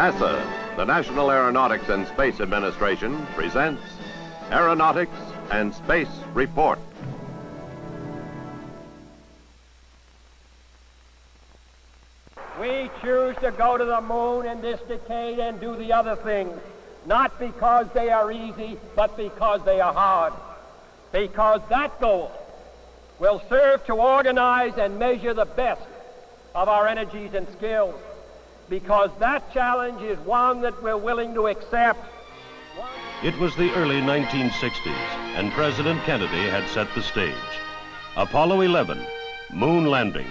NASA, the National Aeronautics and Space Administration, presents Aeronautics and Space Report. We choose to go to the moon in this decade and do the other things, not because they are easy, but because they are hard. Because that goal will serve to organize and measure the best of our energies and skills. Because that challenge is one that we're willing to accept. It was the early 1960s, and President Kennedy had set the stage. Apollo 11, moon landing.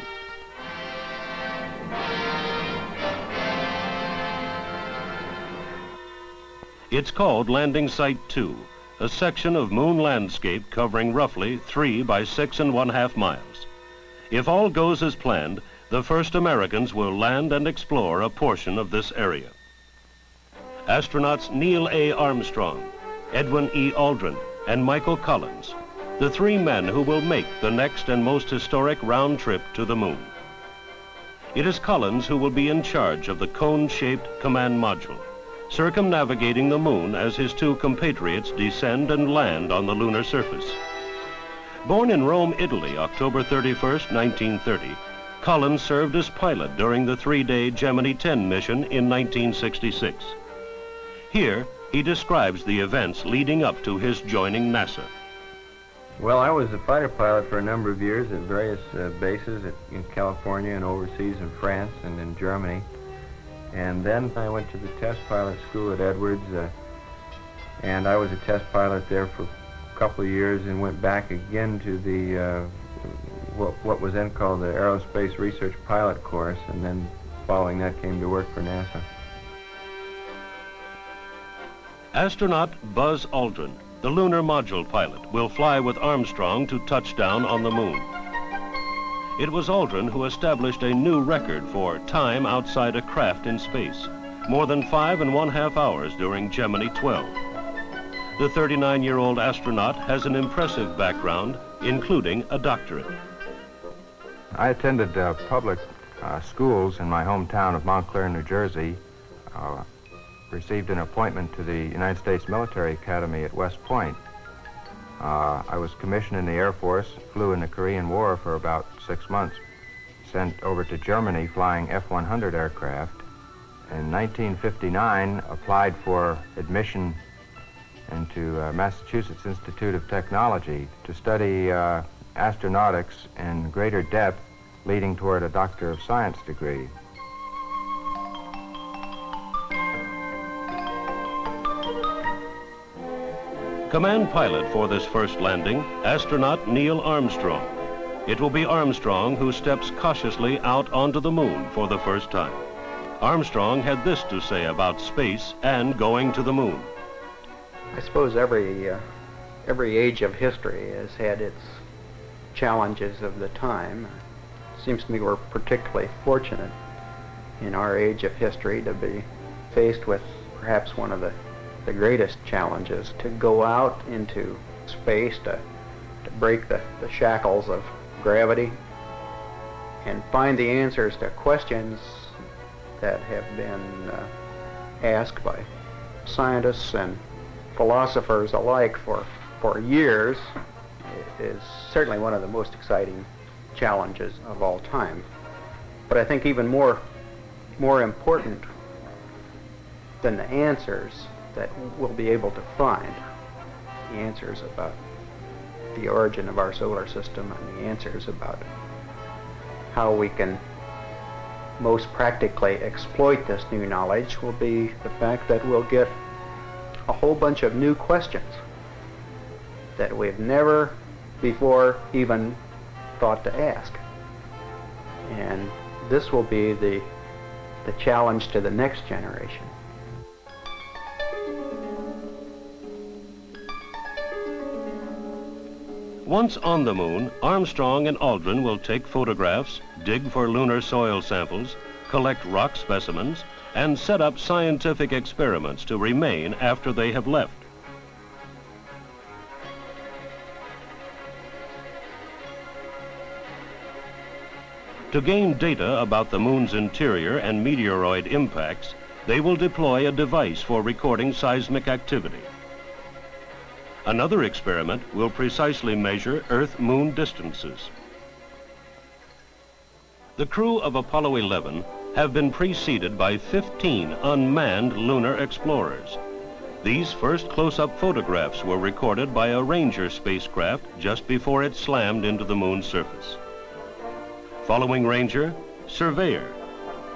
It's called Landing Site 2, a section of moon landscape covering roughly 3 by 6½ miles. If all goes as planned, the first Americans will land and explore a portion of this area. Astronauts Neil A. Armstrong, Edwin E. Aldrin, and Michael Collins, the 3 men who will make the next and most historic round trip to the moon. It is Collins who will be in charge of the cone-shaped command module, circumnavigating the moon as his 2 compatriots descend and land on the lunar surface. Born in Rome, Italy, October 31st, 1930, Collins served as pilot during the 3-day Gemini 10 mission in 1966. Here, he describes the events leading up to his joining NASA. Well, I was a fighter pilot for a number of years at various bases in California and overseas in France and in Germany. And then I went to the test pilot school at Edwards, and I was a test pilot there for a couple of years and went back again to the what was then called the Aerospace Research Pilot course, and then following that came to work for NASA. Astronaut Buzz Aldrin, the lunar module pilot, will fly with Armstrong to touchdown on the moon. It was Aldrin who established a new record for time outside a craft in space, more than 5½ hours during Gemini 12. The 39-year-old astronaut has an impressive background, including a doctorate. I attended public schools in my hometown of Montclair, New Jersey, received an appointment to the United States Military Academy at West Point. I was commissioned in the Air Force, flew in the Korean War for about 6 months, sent over to Germany flying F-100 aircraft. In 1959, applied for admission into Massachusetts Institute of Technology to study astronautics in greater depth, leading toward a Doctor of Science degree. Command pilot for this first landing, astronaut Neil Armstrong. It will be Armstrong who steps cautiously out onto the moon for the first time. Armstrong had this to say about space and going to the moon. I suppose every age of history has had its challenges of the time. It seems to me we're particularly fortunate in our age of history to be faced with perhaps one of the greatest challenges, to go out into space, to break the shackles of gravity and find the answers to questions that have been asked by scientists and philosophers alike for years. It is certainly one of the most exciting challenges of all time. But I think even more important than the answers that we'll be able to find, the answers about the origin of our solar system and the answers about how we can most practically exploit this new knowledge, will be the fact that we'll get a whole bunch of new questions that we've never before even thought to ask. And this will be the challenge to the next generation. Once on the moon, Armstrong and Aldrin will take photographs, dig for lunar soil samples, collect rock specimens, and set up scientific experiments to remain after they have left. To gain data about the moon's interior and meteoroid impacts, they will deploy a device for recording seismic activity. Another experiment will precisely measure Earth-Moon distances. The crew of Apollo 11 have been preceded by 15 unmanned lunar explorers. These first close-up photographs were recorded by a Ranger spacecraft just before it slammed into the moon's surface. Following Ranger, Surveyor,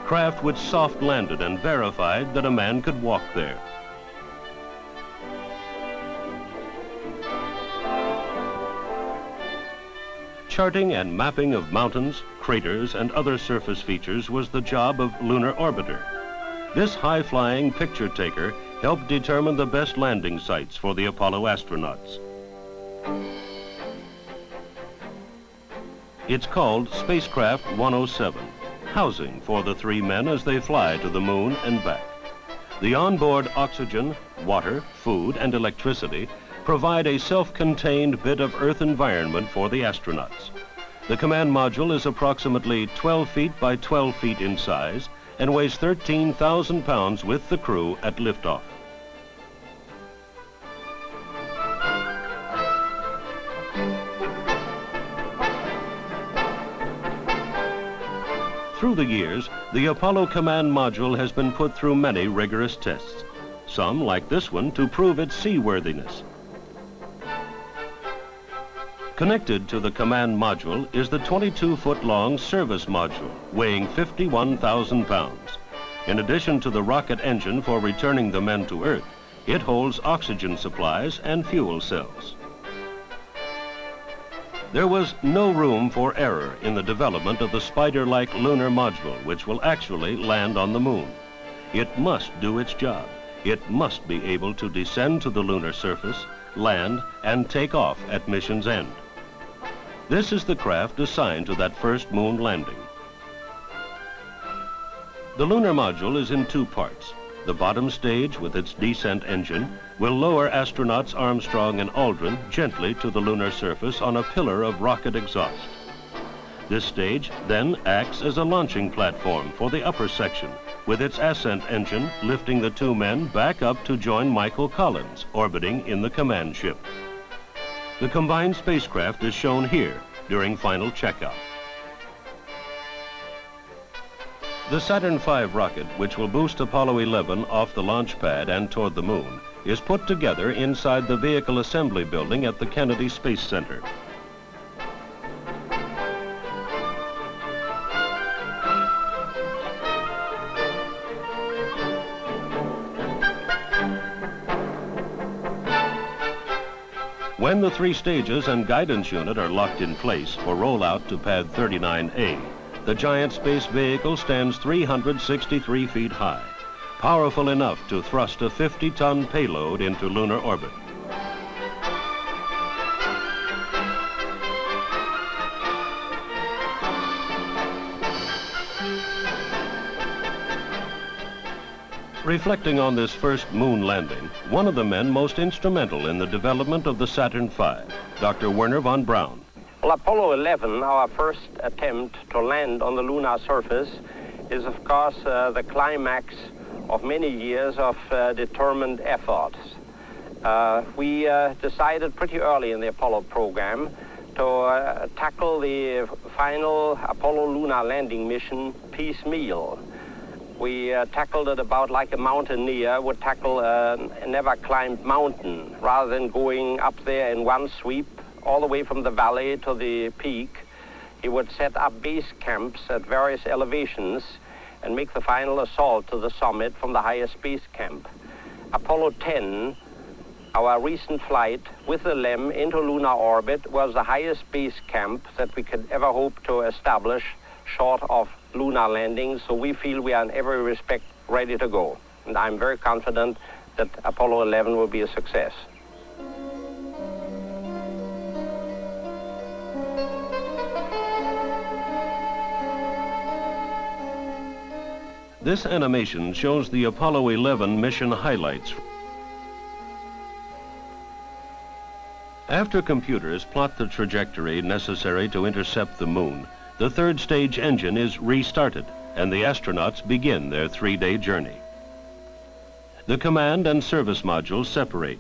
craft which soft landed and verified that a man could walk there. Charting and mapping of mountains, craters, and other surface features was the job of Lunar Orbiter. This high-flying picture taker helped determine the best landing sites for the Apollo astronauts. It's called Spacecraft 107, housing for the 3 men as they fly to the moon and back. The onboard oxygen, water, food, and electricity provide a self-contained bit of Earth environment for the astronauts. The command module is approximately 12 feet by 12 feet in size and weighs 13,000 pounds with the crew at liftoff. Through the years, the Apollo command module has been put through many rigorous tests. Some, like this one, to prove its seaworthiness. Connected to the command module is the 22-foot-long service module, weighing 51,000 pounds. In addition to the rocket engine for returning the men to Earth, it holds oxygen supplies and fuel cells. There was no room for error in the development of the spider-like lunar module, which will actually land on the moon. It must do its job. It must be able to descend to the lunar surface, land, and take off at mission's end. This is the craft assigned to that first moon landing. The lunar module is in 2 parts. The bottom stage, with its descent engine, will lower astronauts Armstrong and Aldrin gently to the lunar surface on a pillar of rocket exhaust. This stage then acts as a launching platform for the upper section, with its ascent engine lifting the 2 men back up to join Michael Collins, orbiting in the command ship. The combined spacecraft is shown here during final checkout. The Saturn V rocket, which will boost Apollo 11 off the launch pad and toward the moon, is put together inside the Vehicle Assembly Building at the Kennedy Space Center. When the 3 stages and guidance unit are locked in place for rollout to pad 39A, the giant space vehicle stands 363 feet high, powerful enough to thrust a 50-ton payload into lunar orbit. Reflecting on this first moon landing, one of the men most instrumental in the development of the Saturn V, Dr. Werner von Braun. Well, Apollo 11, our first attempt to land on the lunar surface, is of course the climax of many years of determined efforts. We decided pretty early in the Apollo program to tackle the final Apollo lunar landing mission piecemeal. We tackled it about like a mountaineer would tackle a never-climbed mountain, rather than going up there in one sweep all the way from the valley to the peak. He would set up base camps at various elevations and make the final assault to the summit from the highest base camp. Apollo 10, our recent flight with the LEM into lunar orbit, was the highest base camp that we could ever hope to establish short of lunar landing, so we feel we are in every respect ready to go. And I'm very confident that Apollo 11 will be a success. This animation shows the Apollo 11 mission highlights. After computers plot the trajectory necessary to intercept the moon, the 3rd stage engine is restarted and the astronauts begin their 3-day journey. The command and service modules separate.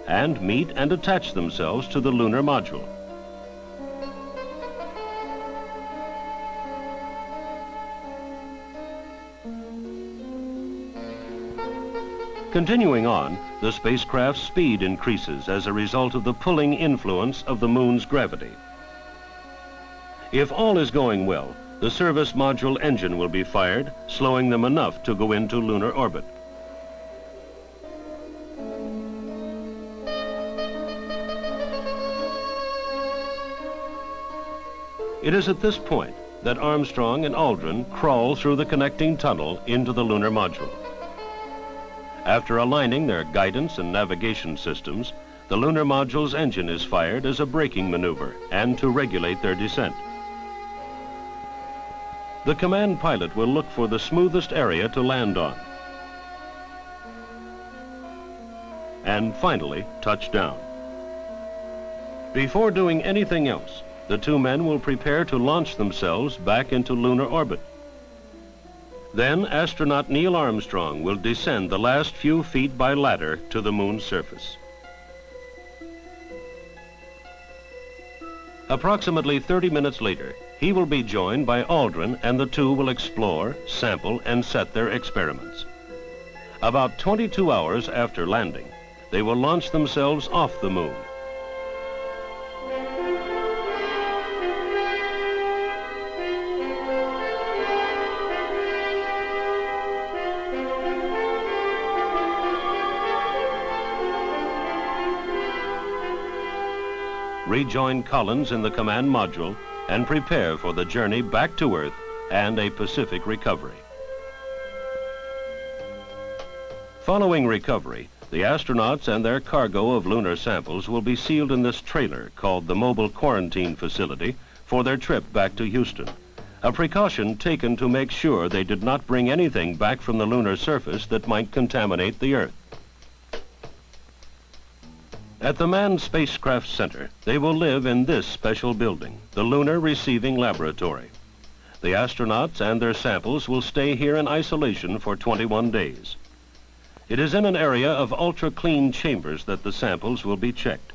And meet and attach themselves to the lunar module. Continuing on, the spacecraft's speed increases as a result of the pulling influence of the moon's gravity. If all is going well, the service module engine will be fired, slowing them enough to go into lunar orbit. It is at this point that Armstrong and Aldrin crawl through the connecting tunnel into the lunar module. After aligning their guidance and navigation systems, the lunar module's engine is fired as a braking maneuver and to regulate their descent. The command pilot will look for the smoothest area to land on. And finally, touch down. Before doing anything else, the two men will prepare to launch themselves back into lunar orbit. Then astronaut Neil Armstrong will descend the last few feet by ladder to the moon's surface. Approximately 30 minutes later, he will be joined by Aldrin, and the two will explore, sample, and set their experiments. About 22 hours after landing, they will launch themselves off the moon. Rejoin Collins in the command module and prepare for the journey back to Earth and a Pacific recovery. Following recovery, the astronauts and their cargo of lunar samples will be sealed in this trailer called the Mobile Quarantine Facility for their trip back to Houston, a precaution taken to make sure they did not bring anything back from the lunar surface that might contaminate the Earth. At the Manned Spacecraft Center, they will live in this special building, the Lunar Receiving Laboratory. The astronauts and their samples will stay here in isolation for 21 days. It is in an area of ultra-clean chambers that the samples will be checked,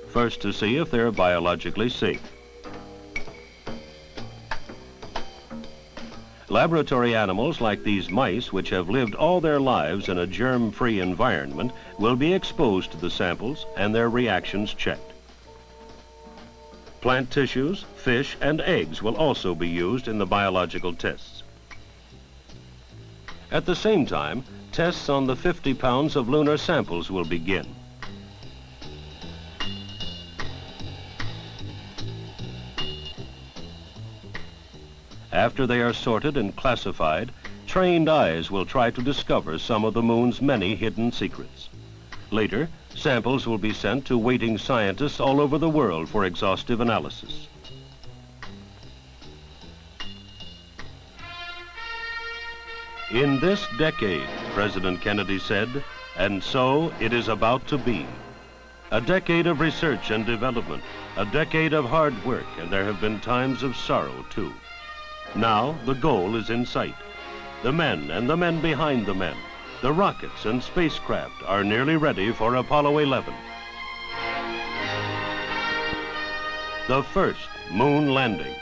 first to see if they're biologically safe. Laboratory animals like these mice, which have lived all their lives in a germ-free environment, will be exposed to the samples and their reactions checked. Plant tissues, fish, and eggs will also be used in the biological tests. At the same time, tests on the 50 pounds of lunar samples will begin. After they are sorted and classified, trained eyes will try to discover some of the moon's many hidden secrets. Later, samples will be sent to waiting scientists all over the world for exhaustive analysis. In this decade, President Kennedy said, and so it is about to be. A decade of research and development, a decade of hard work, and there have been times of sorrow, too. Now, the goal is in sight. The men and the men behind the men, the rockets and spacecraft are nearly ready for Apollo 11. The first moon landing.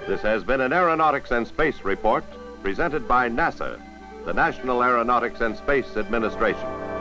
This has been an Aeronautics and Space Report presented by NASA, the National Aeronautics and Space Administration.